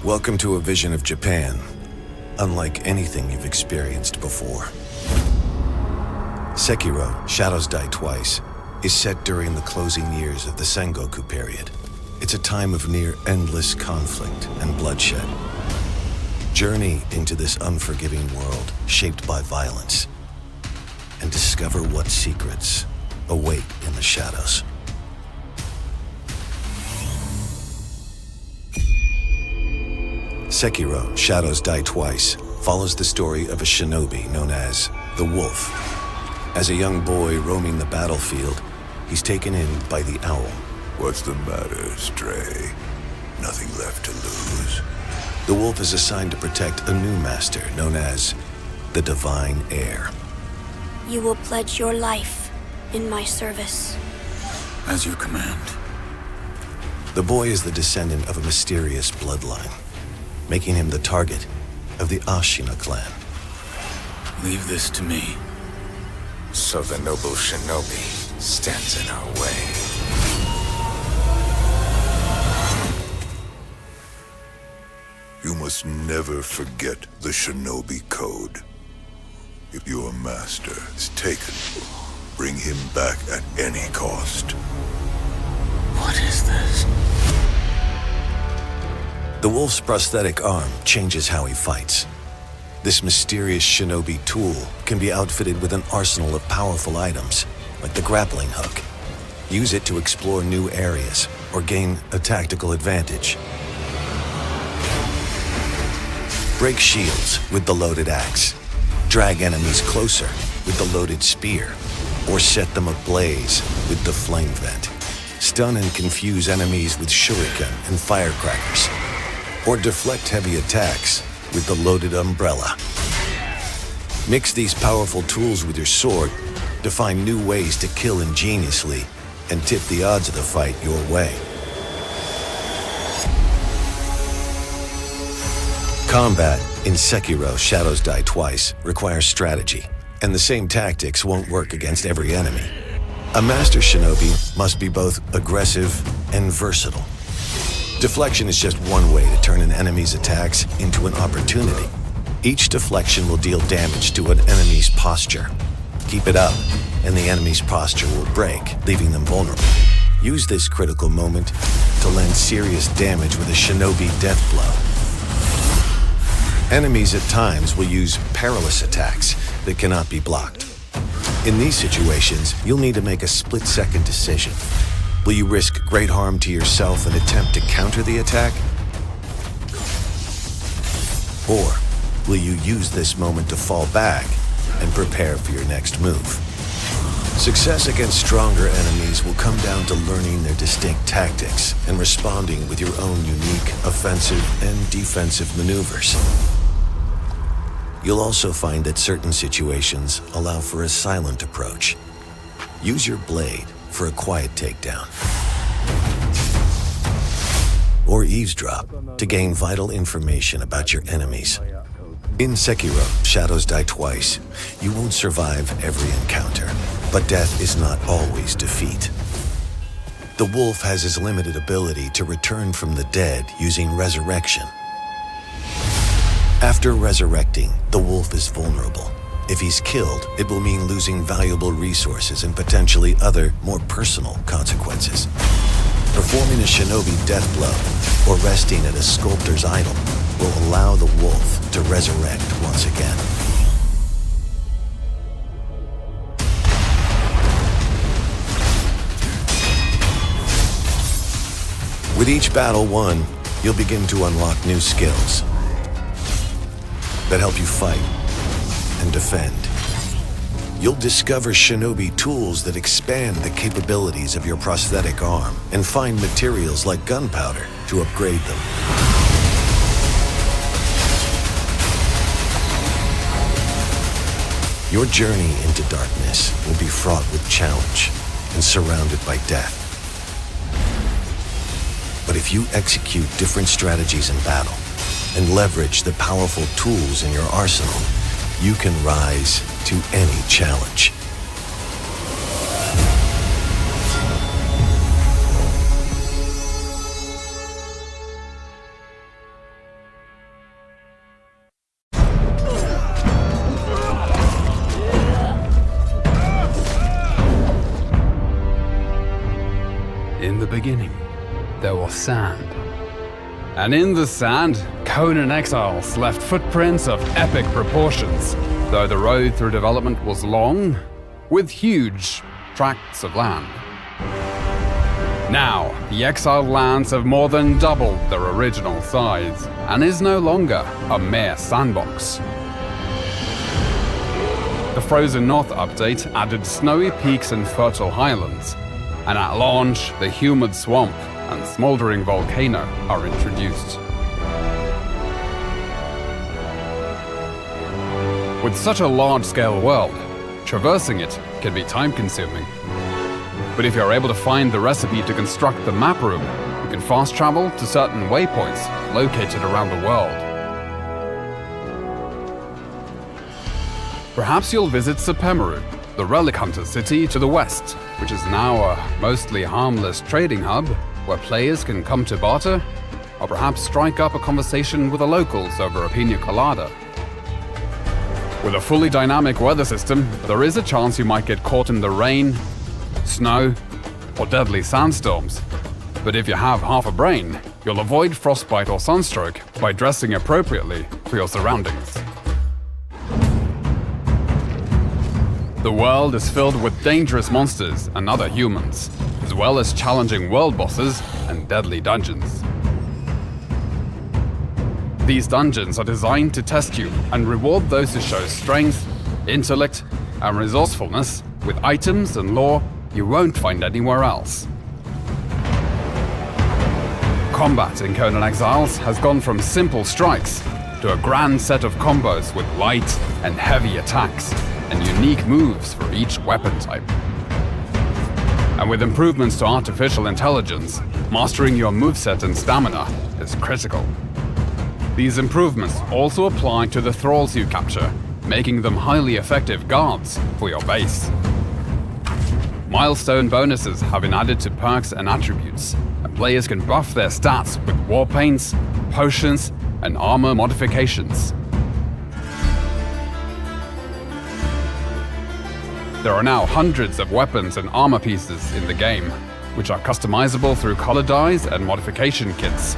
Welcome to a vision of Japan, unlike anything you've experienced before. Sekiro: Shadows Die Twice is set during the closing years of the Sengoku period. It's a time of near endless conflict and bloodshed. Journey into this unforgiving world shaped by violence and discover what secrets await in the shadows. Sekiro: Shadows Die Twice follows the story of a shinobi known as the Wolf. As a young boy roaming the battlefield, he's taken in by the Owl. What's the matter, Stray? Nothing left to lose? The Wolf is assigned to protect a new master known as the Divine Heir. You will pledge your life in my service. As you command. The boy is the descendant of a mysterious bloodline, making him the target of the Ashina clan. Leave this to me. So the noble shinobi stands in our way. You must never forget the shinobi code. If your master is taken, bring him back at any cost. What is this? The Wolf's prosthetic arm changes how he fights. This mysterious shinobi tool can be outfitted with an arsenal of powerful items, like the grappling hook. Use it to explore new areas or gain a tactical advantage. Break shields with the loaded axe. Drag enemies closer with the loaded spear, or set them ablaze with the flame vent. Stun and confuse enemies with shuriken and firecrackers, or deflect heavy attacks with the loaded umbrella. Mix these powerful tools with your sword to find new ways to kill ingeniously and tip the odds of the fight your way. Combat in Sekiro: Shadows Die Twice requires strategy, and the same tactics won't work against every enemy. A master shinobi must be both aggressive and versatile. Deflection is just one way to turn an enemy's attacks into an opportunity. Each deflection will deal damage to an enemy's posture. Keep it up, and the enemy's posture will break, leaving them vulnerable. Use this critical moment to land serious damage with a shinobi death blow. Enemies at times will use perilous attacks that cannot be blocked. In these situations, you'll need to make a split-second decision. Will you risk great harm to yourself and attempt to counter the attack? Or will you use this moment to fall back and prepare for your next move? Success against stronger enemies will come down to learning their distinct tactics and responding with your own unique offensive and defensive maneuvers. You'll also find that certain situations allow for a silent approach. Use your blade for a quiet takedown, or eavesdrop to gain vital information about your enemies. In Sekiro: Shadows Die Twice, you won't survive every encounter, but death is not always defeat. The Wolf has his limited ability to return from the dead using resurrection. After resurrecting, the Wolf is vulnerable. If he's killed, it will mean losing valuable resources and potentially other, more personal consequences. Performing a shinobi death blow or resting at a sculptor's idol will allow the Wolf to resurrect once again. With each battle won, you'll begin to unlock new skills that help you fight and defend. You'll discover shinobi tools that expand the capabilities of your prosthetic arm and find materials like gunpowder to upgrade them. Your journey into darkness will be fraught with challenge and surrounded by death. But if you execute different strategies in battle and leverage the powerful tools in your arsenal, you can rise to any challenge. beginning, there was sand. And in the sand, Conan Exiles left footprints of epic proportions, though the road through development was long, with huge tracts of land. Now, the exiled lands have more than doubled their original size, and is no longer a mere sandbox. The Frozen North update added snowy peaks and fertile highlands, and at launch, the humid swamp and smoldering volcano are introduced. With such a large-scale world, traversing it can be time-consuming. But if you're able to find the recipe to construct the map room, you can fast travel to certain waypoints located around the world. Perhaps you'll visit Sepemeru, the Relic Hunter city to the west, which is now a mostly harmless trading hub where players can come to barter, or perhaps strike up a conversation with the locals over a pina colada. With a fully dynamic weather system, there is a chance you might get caught in the rain, snow, or deadly sandstorms. But if you have half a brain, you'll avoid frostbite or sunstroke by dressing appropriately for your surroundings. The world is filled with dangerous monsters and other humans, as well as challenging world bosses and deadly dungeons. These dungeons are designed to test you and reward those who show strength, intellect, and resourcefulness with items and lore you won't find anywhere else. Combat in Conan Exiles has gone from simple strikes to a grand set of combos with light and heavy attacks and unique moves for each weapon type. And with improvements to artificial intelligence, mastering your moveset and stamina is critical. These improvements also apply to the thralls you capture, making them highly effective guards for your base. Milestone bonuses have been added to perks and attributes, and players can buff their stats with war paints, potions, and armor modifications. There are now hundreds of weapons and armor pieces in the game, which are customizable through color dyes and modification kits.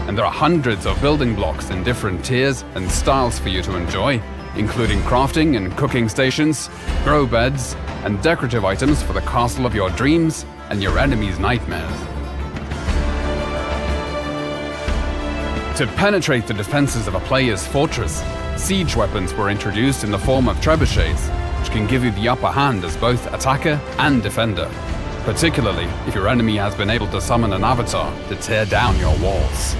And there are hundreds of building blocks in different tiers and styles for you to enjoy, including crafting and cooking stations, grow beds, and decorative items for the castle of your dreams and your enemy's nightmares. To penetrate the defenses of a player's fortress, siege weapons were introduced in the form of trebuchets, which can give you the upper hand as both attacker and defender, particularly if your enemy has been able to summon an avatar to tear down your walls.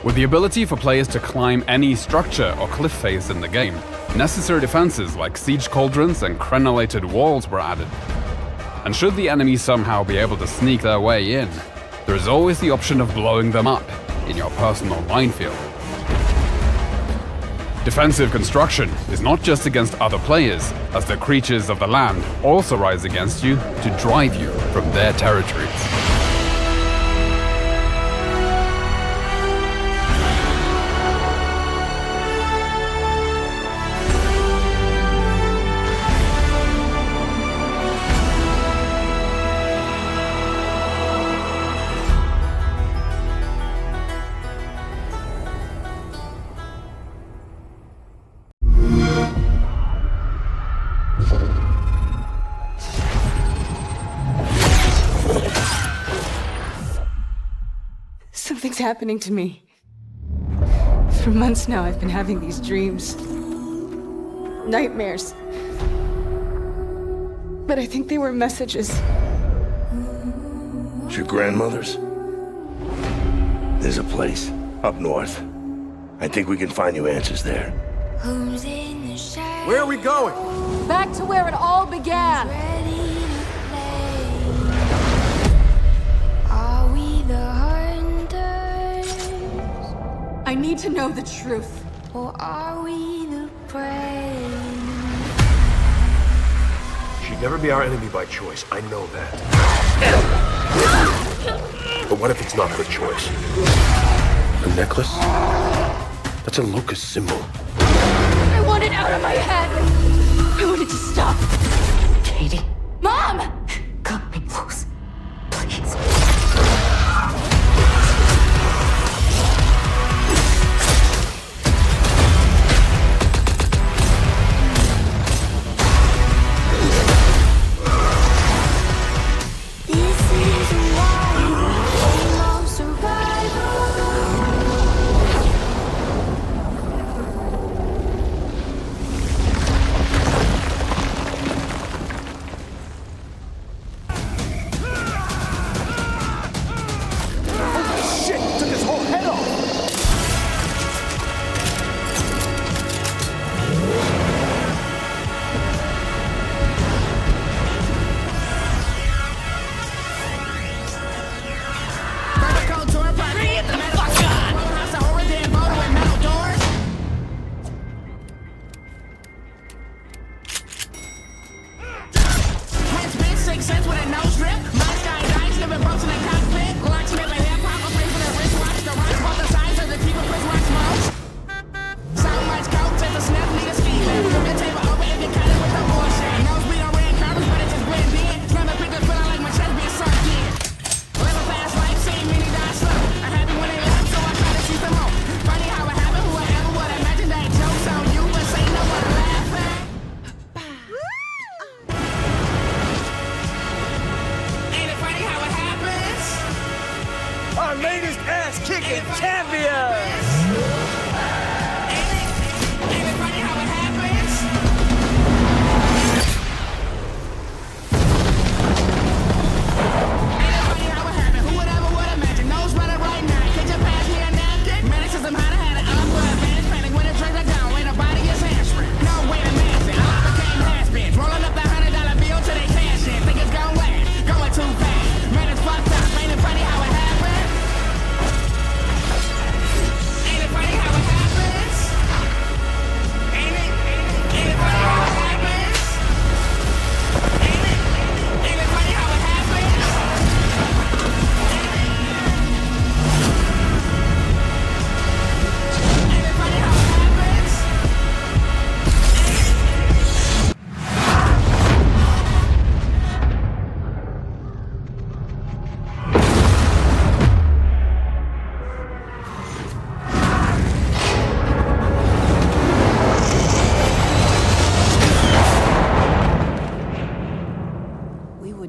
With the ability for players to climb any structure or cliff face in the game, necessary defenses like siege cauldrons and crenellated walls were added. And should the enemy somehow be able to sneak their way in, there is always the option of blowing them up in your personal minefield. Defensive construction is not just against other players, as the creatures of the land also rise against you to drive you from their territories. Something's happening to me. For months now, I've been having these dreams. Nightmares. But I think they were messages. It's your grandmother's? There's a place up north. I think we can find you answers there. Where are we going? Back to where it all began. Are we the hunters? I need to know the truth. Or are we the prey? She'd never be our enemy by choice. I know that. But what if it's not her choice? A necklace? That's a locust symbol. I want it out of my head. I want it to stop. Sadie. Mom! Cut me loose. Please.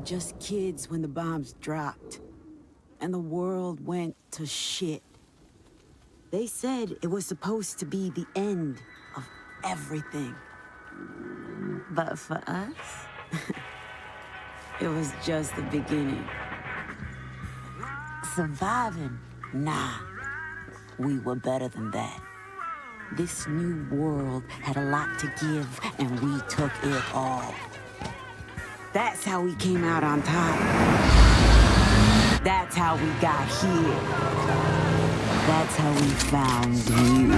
Just kids when the bombs dropped, and the world went to shit. They said it was supposed to be the end of everything. But for us, it was just the beginning. Surviving? Nah. We were better than that. This new world had a lot to give, and we took it all. That's how we came out on top. That's how we got here. That's how we found you.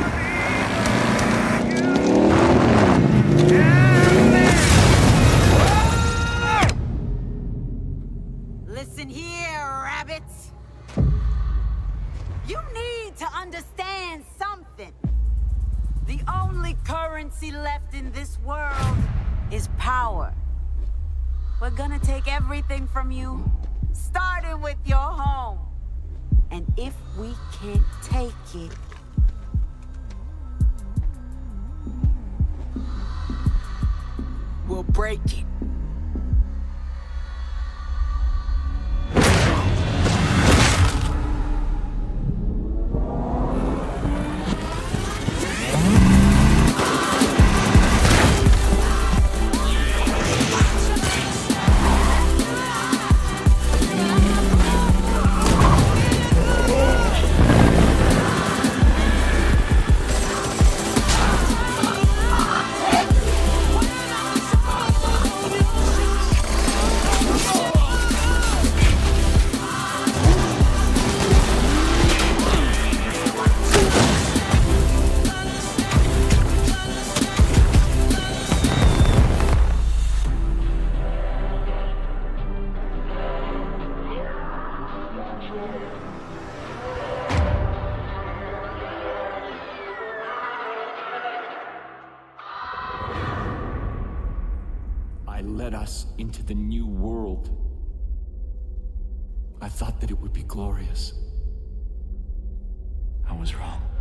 Listen here, rabbits. You need to understand something. The only currency left in this world is power. We're gonna take everything from you, starting with your home. And if we can't take it, we'll break it. led us into the new world. I thought that it would be glorious. I was wrong.